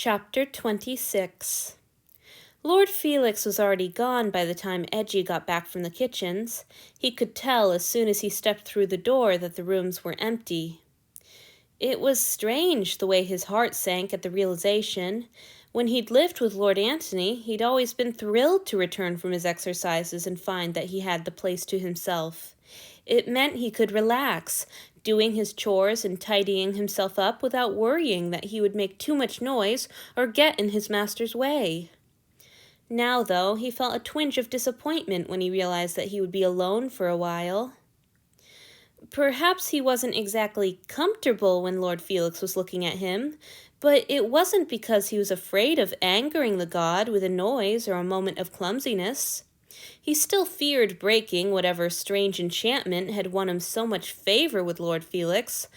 Chapter 26. Lord Felix was already gone by the time Eiji got back from the kitchens. He could tell as soon as he stepped through the door that the rooms were empty. It was strange the way his heart sank at the realization. When he'd lived with Lord Antony, he'd always been thrilled to return from his exercises and find that he had the place to himself. It meant he could relax, doing his chores and tidying himself up without worrying that he would make too much noise or get in his master's way. Now, though, he felt a twinge of disappointment when he realized that he would be alone for a while. Perhaps he wasn't exactly comfortable when Lord Felix was looking at him, but it wasn't because he was afraid of angering the god with a noise or a moment of clumsiness. He still feared breaking whatever strange enchantment had won him so much favor with Lord Felix,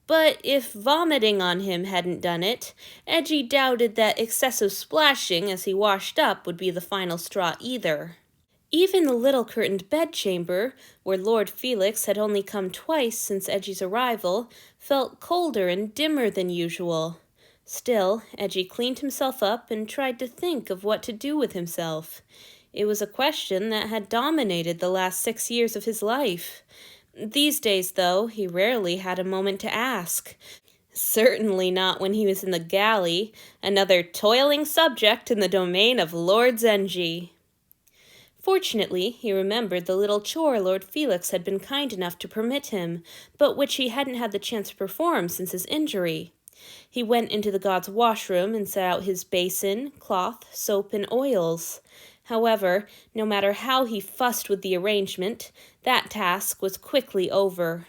but if vomiting on him hadn't done it, Eiji doubted that excessive splashing as he washed up would be the final straw either. Even the little curtained bedchamber, where Lord Felix had only come twice since Eiji's arrival, felt colder and dimmer than usual. Still, Eiji cleaned himself up and tried to think of what to do with himself. It was a question that had dominated the last 6 years of his life. These days, though, he rarely had a moment to ask. Certainly not when he was in the galley, another toiling subject in the domain of Lord Zenji. Fortunately, he remembered the little chore Lord Felix had been kind enough to permit him, but which he hadn't had the chance to perform since his injury. He went into the god's washroom and set out his basin, cloth, soap, and oils. However, no matter how he fussed with the arrangement, that task was quickly over.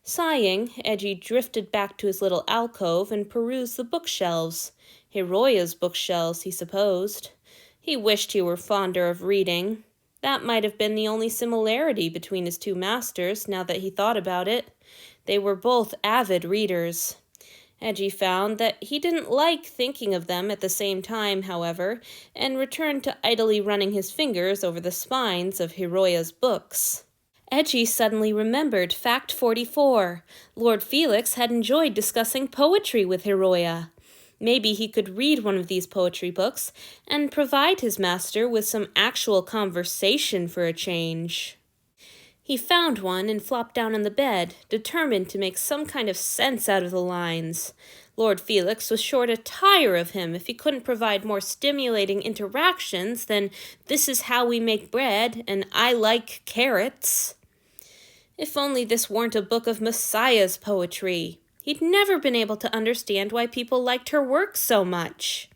Sighing, Eiji drifted back to his little alcove and perused the bookshelves. Hiroya's bookshelves, he supposed. He wished he were fonder of reading. That might have been the only similarity between his two masters, now that he thought about it. They were both avid readers. Eiji found that he didn't like thinking of them at the same time, however, and returned to idly running his fingers over the spines of Hiroya's books. Eiji suddenly remembered Fact 44. Lord Felix had enjoyed discussing poetry with Hiroya. Maybe he could read one of these poetry books and provide his master with some actual conversation for a change. He found one and flopped down on the bed, determined to make some kind of sense out of the lines. Lord Felix was sure to tire of him if he couldn't provide more stimulating interactions than "this is how we make bread" and "I like carrots." If only this weren't a book of Messiah's poetry. He'd never been able to understand why people liked her work so much.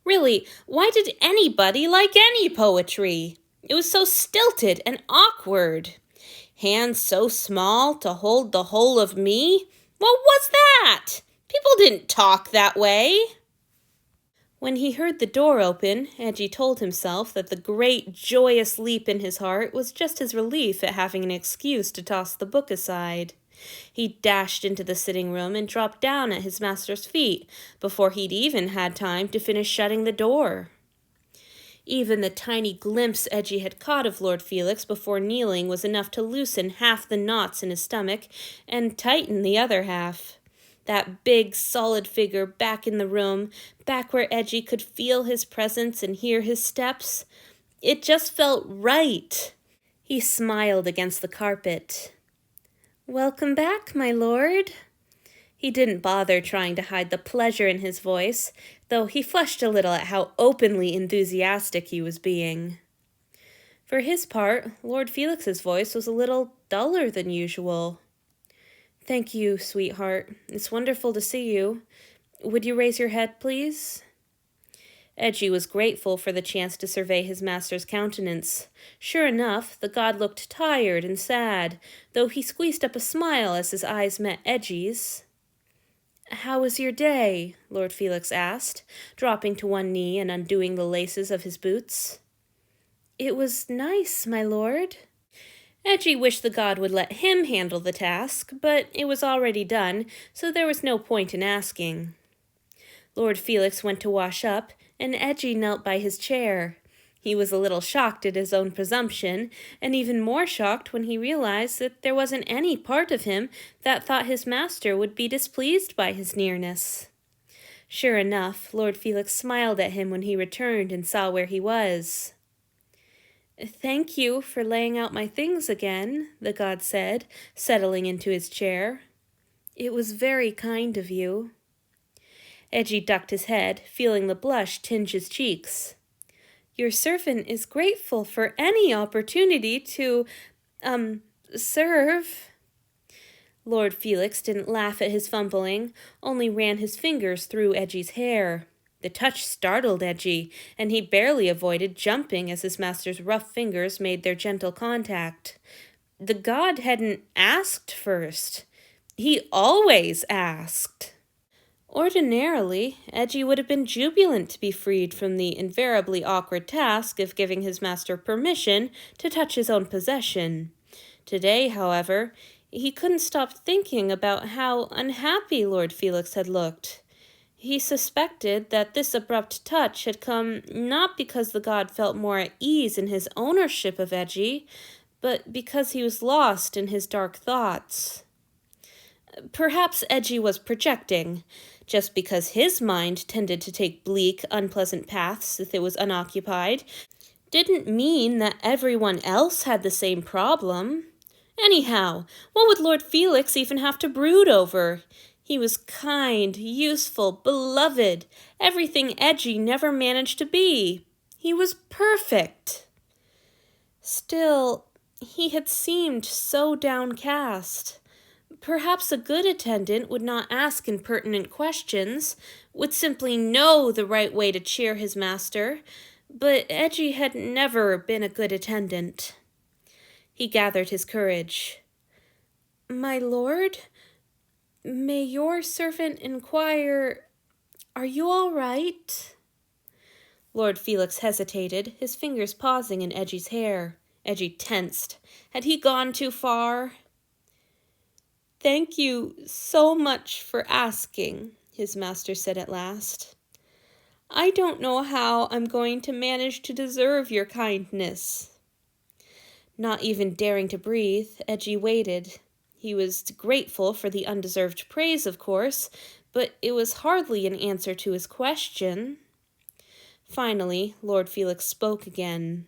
Really, why did anybody like any poetry? It was so stilted and awkward. Hands so small to hold the whole of me? What was that? People didn't talk that way. When he heard the door open, Eiji told himself that the great, joyous leap in his heart was just his relief at having an excuse to toss the book aside. He dashed into the sitting room and dropped down at his master's feet before he'd even had time to finish shutting the door. Even the tiny glimpse Eiji had caught of Lord Felix before kneeling was enough to loosen half the knots in his stomach and tighten the other half. That big, solid figure back in the room, back where Eiji could feel his presence and hear his steps. It just felt right. He smiled against the carpet. "Welcome back, my lord." He didn't bother trying to hide the pleasure in his voice, though he flushed a little at how openly enthusiastic he was being. For his part, Lord Felix's voice was a little duller than usual. "Thank you, sweetheart. It's wonderful to see you. Would you raise your head, please?" Eiji was grateful for the chance to survey his master's countenance. Sure enough, the god looked tired and sad, though he squeezed up a smile as his eyes met Eiji's. "How was your day?" Lord Felix asked, dropping to one knee and undoing the laces of his boots. "It was nice, my lord." Eiji wished the god would let him handle the task, but it was already done, so there was no point in asking. Lord Felix went to wash up, and Eiji knelt by his chair. He was a little shocked at his own presumption, and even more shocked when he realized that there wasn't any part of him that thought his master would be displeased by his nearness. Sure enough, Lord Felix smiled at him when he returned and saw where he was. "Thank you for laying out my things again," the god said, settling into his chair. "It was very kind of you." Eiji ducked his head, feeling the blush tinge his cheeks. "Your servant is grateful for any opportunity to, serve." Lord Felix didn't laugh at his fumbling, only ran his fingers through Eji's hair. The touch startled Eiji, and he barely avoided jumping as his master's rough fingers made their gentle contact. The god hadn't asked first. He always asked. Ordinarily, Eiji would have been jubilant to be freed from the invariably awkward task of giving his master permission to touch his own possession. Today, however, he couldn't stop thinking about how unhappy Lord Felix had looked. He suspected that this abrupt touch had come not because the god felt more at ease in his ownership of Eiji, but because he was lost in his dark thoughts. Perhaps Eiji was projecting. Just because his mind tended to take bleak, unpleasant paths if it was unoccupied, didn't mean that everyone else had the same problem. Anyhow, what would Lord Felix even have to brood over? He was kind, useful, beloved, everything Eiji never managed to be. He was perfect. Still, he had seemed so downcast. Perhaps a good attendant would not ask impertinent questions, would simply know the right way to cheer his master, but Eiji had never been a good attendant. He gathered his courage. "My lord, may your servant inquire, are you all right?" Lord Felix hesitated, his fingers pausing in Eji's hair. Eiji tensed. Had he gone too far? "Thank you so much for asking," his master said at last. "I don't know how I'm going to manage to deserve your kindness." Not even daring to breathe, Eiji waited. He was grateful for the undeserved praise, of course, but it was hardly an answer to his question. Finally, Lord Felix spoke again.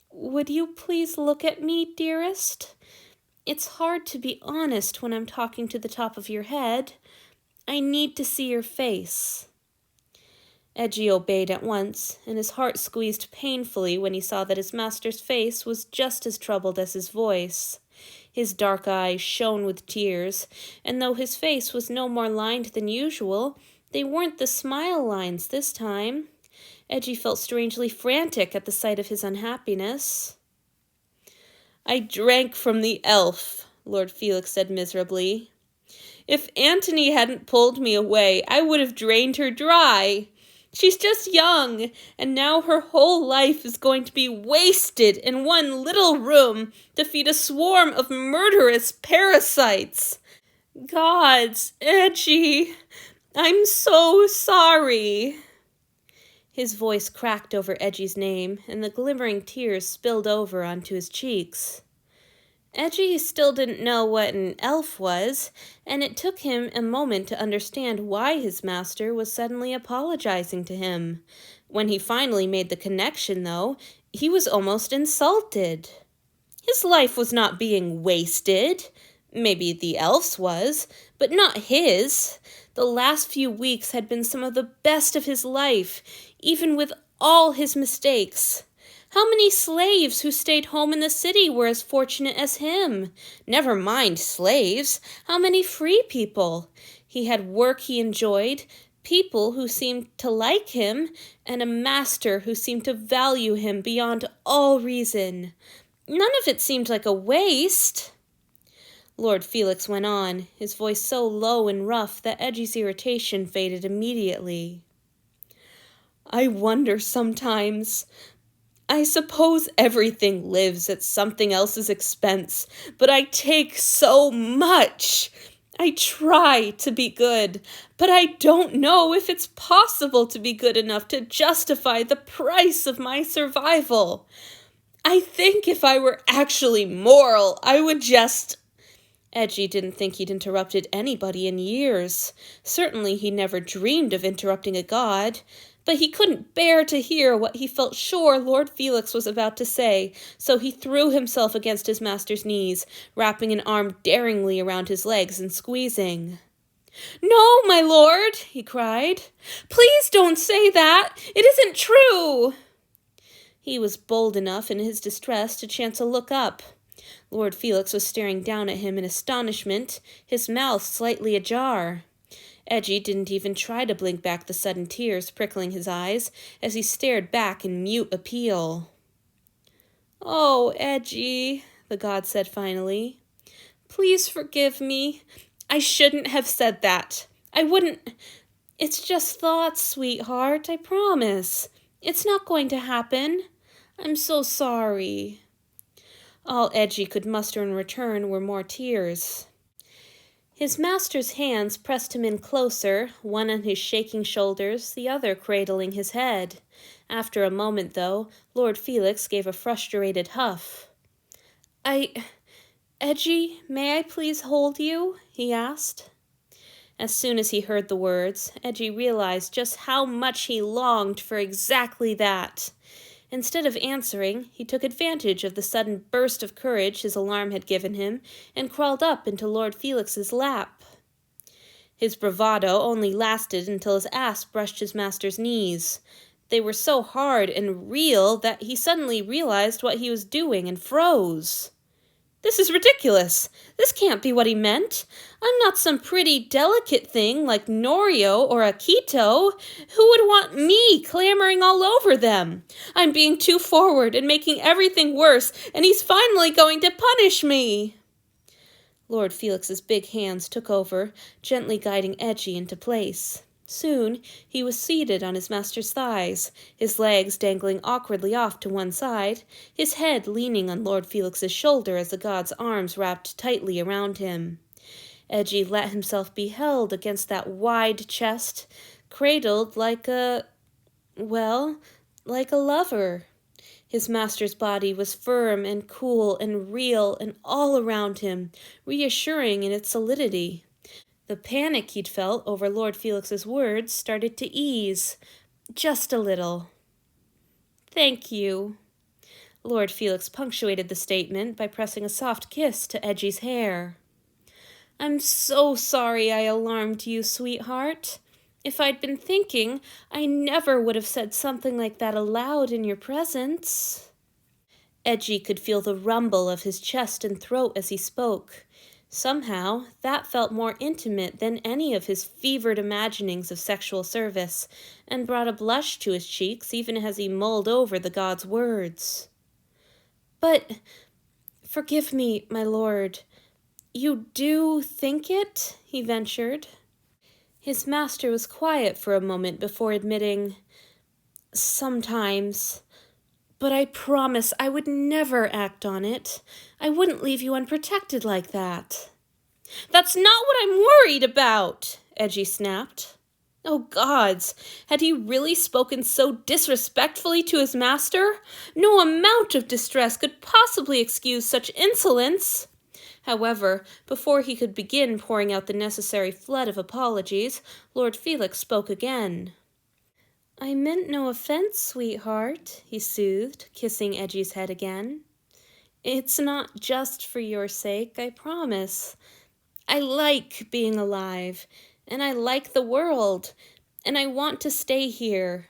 "Would you please look at me, dearest? It's hard to be honest when I'm talking to the top of your head. I need to see your face." Eiji obeyed at once, and his heart squeezed painfully when he saw that his master's face was just as troubled as his voice. His dark eyes shone with tears, and though his face was no more lined than usual, they weren't the smile lines this time. Eiji felt strangely frantic at the sight of his unhappiness. "I drank from the elf," Lord Felix said miserably. "If Antony hadn't pulled me away, I would have drained her dry. She's just young, and now her whole life is going to be wasted in one little room to feed a swarm of murderous parasites. Gods, Eiji, I'm so sorry." His voice cracked over Eji's name, and the glimmering tears spilled over onto his cheeks. Eiji still didn't know what an elf was, and it took him a moment to understand why his master was suddenly apologizing to him. When he finally made the connection, though, he was almost insulted. His life was not being wasted. Maybe the elf's was, but not his. The last few weeks had been some of the best of his life, even with all his mistakes. How many slaves who stayed home in the city were as fortunate as him? Never mind slaves. How many free people? He had work he enjoyed, people who seemed to like him, and a master who seemed to value him beyond all reason. None of it seemed like a waste. Lord Felix went on, his voice so low and rough that Eji's irritation faded immediately. "I wonder sometimes. I suppose everything lives at something else's expense, but I take so much. I try to be good, but I don't know if it's possible to be good enough to justify the price of my survival. I think if I were actually moral, I would just..." Eiji didn't think he'd interrupted anybody in years. Certainly he never dreamed of interrupting a god, but he couldn't bear to hear what he felt sure Lord Felix was about to say, so he threw himself against his master's knees, wrapping an arm daringly around his legs and squeezing. "No, my lord," he cried. "Please don't say that. It isn't true." He was bold enough in his distress to chance a look up. Lord Felix was staring down at him in astonishment, his mouth slightly ajar. Eiji didn't even try to blink back the sudden tears prickling his eyes as he stared back in mute appeal. "Oh, Eiji," the god said finally. "Please forgive me. I shouldn't have said that. I wouldn't. It's just thoughts, sweetheart, I promise. It's not going to happen. I'm so sorry." All Eiji could muster in return were more tears. His master's hands pressed him in closer, one on his shaking shoulders, the other cradling his head. After a moment, though, Lord Felix gave a frustrated huff. "Eiji, may I please hold you?" he asked. As soon as he heard the words, Eiji realized just how much he longed for exactly that. Instead of answering, he took advantage of the sudden burst of courage his alarm had given him and crawled up into Lord Felix's lap. His bravado only lasted until his ass brushed his master's knees. They were so hard and real that he suddenly realized what he was doing and froze. "This is ridiculous. This can't be what he meant. I'm not some pretty delicate thing like Norio or Akito. Who would want me clamoring all over them? I'm being too forward and making everything worse, and he's finally going to punish me." Lord Felix's big hands took over, gently guiding Eiji into place. Soon he was seated on his master's thighs, his legs dangling awkwardly off to one side, his head leaning on Lord Felix's shoulder as the god's arms wrapped tightly around him. Eiji let himself be held against that wide chest, cradled like a lover. His master's body was firm and cool and real and all around him, reassuring in its solidity. The panic he'd felt over Lord Felix's words started to ease, just a little. "Thank you." Lord Felix punctuated the statement by pressing a soft kiss to Eiji's hair. "I'm so sorry I alarmed you, sweetheart. If I'd been thinking, I never would have said something like that aloud in your presence." Eiji could feel the rumble of his chest and throat as he spoke. Somehow, that felt more intimate than any of his fevered imaginings of sexual service, and brought a blush to his cheeks even as he mulled over the god's words. "But, forgive me, my lord, you do think it?" he ventured. His master was quiet for a moment before admitting, "Sometimes. But I promise I would never act on it. I wouldn't leave you unprotected like that." "That's not what I'm worried about," Eiji snapped. Oh gods, had he really spoken so disrespectfully to his master? No amount of distress could possibly excuse such insolence. However, before he could begin pouring out the necessary flood of apologies, Lord Felix spoke again. "I meant no offense, sweetheart," he soothed, kissing Eiji's head again. "It's not just for your sake, I promise. I like being alive, and I like the world, and I want to stay here.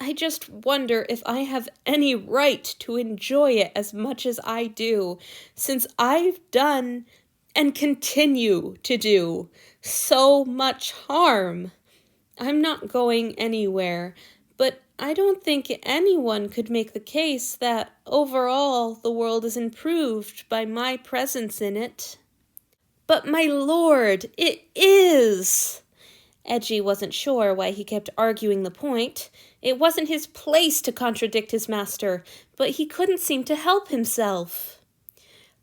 I just wonder if I have any right to enjoy it as much as I do, since I've done, and continue to do, so much harm. I'm not going anywhere, but I don't think anyone could make the case that, overall, the world is improved by my presence in it." "But my lord, it is!" Eiji wasn't sure why he kept arguing the point. It wasn't his place to contradict his master, but he couldn't seem to help himself.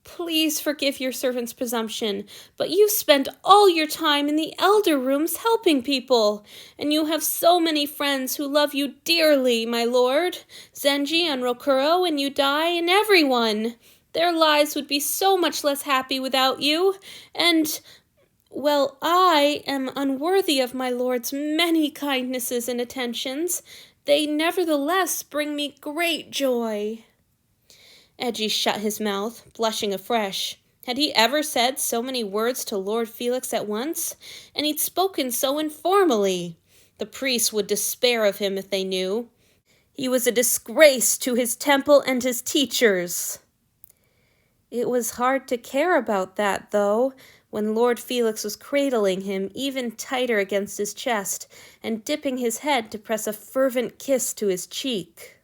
"Please forgive your servant's presumption, but you spend all your time in the elder rooms helping people, and you have so many friends who love you dearly, my lord. Zenji and Rokuro and Yudai and everyone. Their lives would be so much less happy without you, and, well, I am unworthy of my lord's many kindnesses and attentions. They nevertheless bring me great joy." Eiji shut his mouth, blushing afresh. Had he ever said so many words to Lord Felix at once? And he'd spoken so informally. The priests would despair of him if they knew. He was a disgrace to his temple and his teachers. It was hard to care about that, though, when Lord Felix was cradling him even tighter against his chest and dipping his head to press a fervent kiss to his cheek.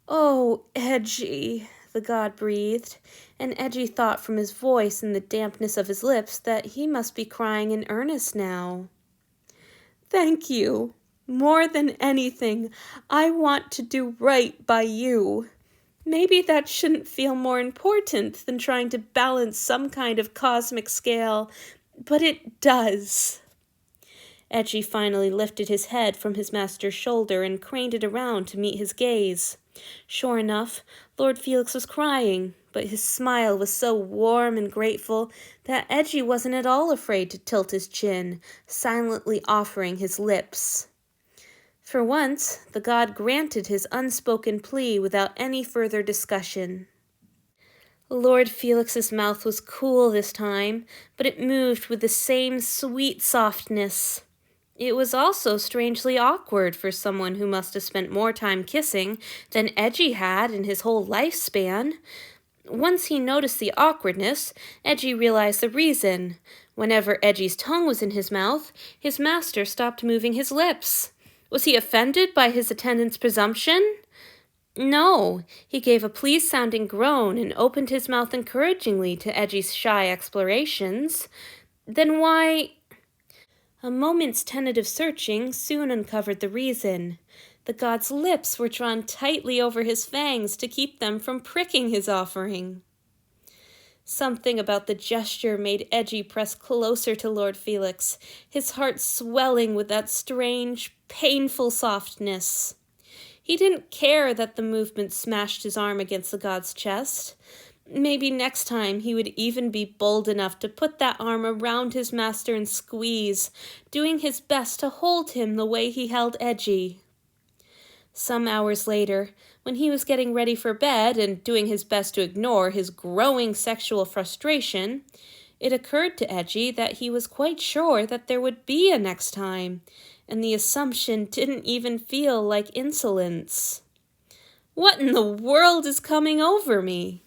"Oh, Eiji," the god breathed, and Eiji thought from his voice and the dampness of his lips that he must be crying in earnest now. "Thank you. More than anything, I want to do right by you. Maybe that shouldn't feel more important than trying to balance some kind of cosmic scale, but it does." Eiji finally lifted his head from his master's shoulder and craned it around to meet his gaze. Sure enough, Lord Felix was crying, but his smile was so warm and grateful that Eiji wasn't at all afraid to tilt his chin, silently offering his lips. For once, the god granted his unspoken plea without any further discussion. Lord Felix's mouth was cool this time, but it moved with the same sweet softness. It was also strangely awkward for someone who must have spent more time kissing than Eiji had in his whole lifespan. Once he noticed the awkwardness, Eiji realized the reason. Whenever Eji's tongue was in his mouth, his master stopped moving his lips. Was he offended by his attendant's presumption? No, he gave a pleased-sounding groan and opened his mouth encouragingly to Eji's shy explorations. Then why... A moment's tentative searching soon uncovered the reason. The god's lips were drawn tightly over his fangs to keep them from pricking his offering. Something about the gesture made Eiji press closer to Lord Felix, his heart swelling with that strange, painful softness. He didn't care that the movement smashed his arm against the god's chest. Maybe next time he would even be bold enough to put that arm around his master and squeeze, doing his best to hold him the way he held Eiji. Some hours later, when he was getting ready for bed and doing his best to ignore his growing sexual frustration, it occurred to Eiji that he was quite sure that there would be a next time, and the assumption didn't even feel like insolence. What in the world is coming over me?